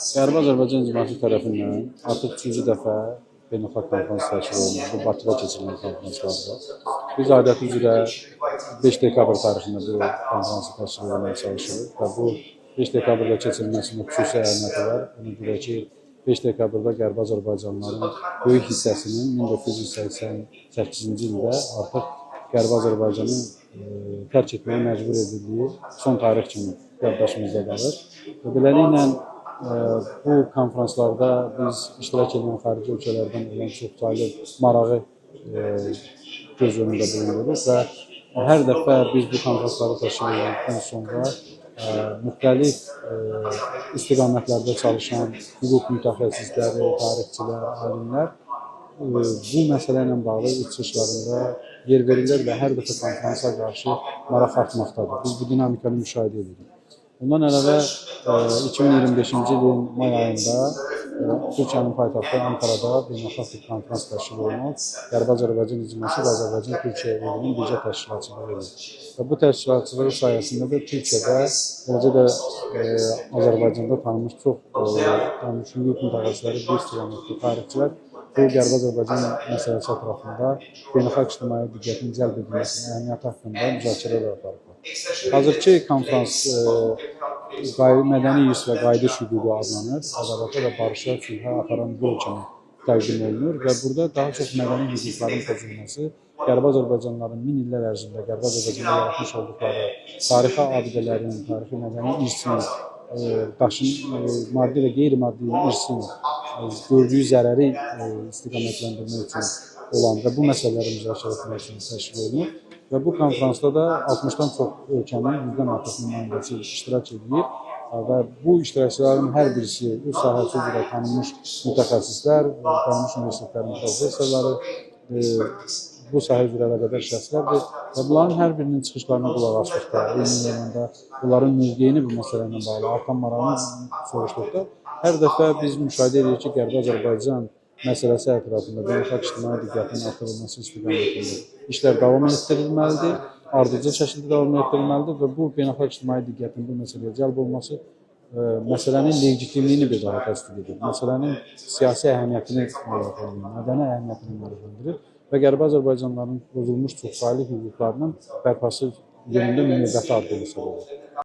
Qərbi Azərbaycan icması tərəfindən artıq 3-cü dəfə beynəlxalq konfrans təşkil olunur. Bu Bakıda keçirilən konfranslardır. Biz adəti üzrə 5 dekabr tarixində bu konfransı təşkil etməyə çalışırıq və bu 5 dekabrda keçirilməsində xüsusi əhəmiyyəti var. Ona görə ki, 5 dekabrda Qərbi Azərbaycanlıların böyük hissəsinin 1988-ci ildə artıq Qərbi Azərbaycanı tərk etməyə məcbur edildiyi son tarix kimi yaddaşımızda qalır. Və beləliklə bu konfranslarda biz iştirak edən xarici ölkələrdən olan çoxsaylı marağı göz önündə bulunduruq və hər dəfə biz bu konfransları təşkil edildikdən sonra müxtəlif istiqamətlərdə çalışan hüquq mütəxəssisləri, tarixçilər, alimlər bu məsələ ilə bağlı çıxışlarında yer verirlər və hər dəfə konfransa qarşı maraq artmaqdadır. Biz bu dinamikanı müşahidə edirik. Bundan əlavə 2025-ci ilin may ayında Türkiyənin paytaxtı Ankarada beynəlxalq bir konfrans təşkil olunub. Qərbi Azərbaycan icması və Azərbaycan-Türkiyə elinin birgə təşkilatçılığı edir. Və bu təşkilatçılığı sayəsində də Türkiyədə, eləcə də Azərbaycanda tanınmış tanınmış hüquq mütəxəssisləri, bir istiqamətli tarixçilər bu Qərbi Azərbaycan məsələsi ətrafında beynəlxalq ictimai diqqətin cəlb edilməsinin əhəmiyyəti haqqında müzakirələr aparıblar. Hazırki konfrans mədəni irs və qayıdış hüququ adlanır. Ədalətə və barışa, sülhə aparan yol kimi təqdim olunur və burada daha çox mədəni hüquqların pozulması, Qərbi Azərbaycanlıların min illər ərzində Qərbi Azərbaycanda yaratmış olduqları tarixi abidələrin, tarixi mədəni irsin, maddi və qeyri-maddi irsin gördüyü zərəri istiqamətləndirmək üçün olan və bu məsələləri müzakirə etmək üçün təşkil olunur. Və bu konfransda da 60-dan çox ölkənin 100-dən artıq nümayəndəsi iştirak edir və bu iştirakçıların hər birisi öz sahəsi üzrə tanınmış mütəxəssislər, tanınmış universitetlərin professorları, bu sahə üzrə əlaqədar şəxslərdir və bunların hər birinin çıxışlarına qulaq asdıqda, eyni zamanda bunların mövqeyini bu məsələ ilə bağlı artan marağını soruşduqda, hər dəfə biz müşahidə edirik ki, Qərbi Azərbaycan məsələsi ətrafında beynəlxalq ictimai diqqətin artırılması istiqamətində işlər davam etdirilməlidir, ardıcıl şəkildə davam etdirilməlidir və bu beynəlxalq ictimai diqqətin bu məsələyə cəlb olması məsələnin legitimliyini bir daha təsdiq edir, məsələnin siyasi əhəmiyyətini, mədəni əhəmiyyətini müəyyənləndirir və Qərbi Azərbaycanlıların pozulmuş çoxsaylı hüquqlarının bərpası yönündə növbəti addım hesab olur.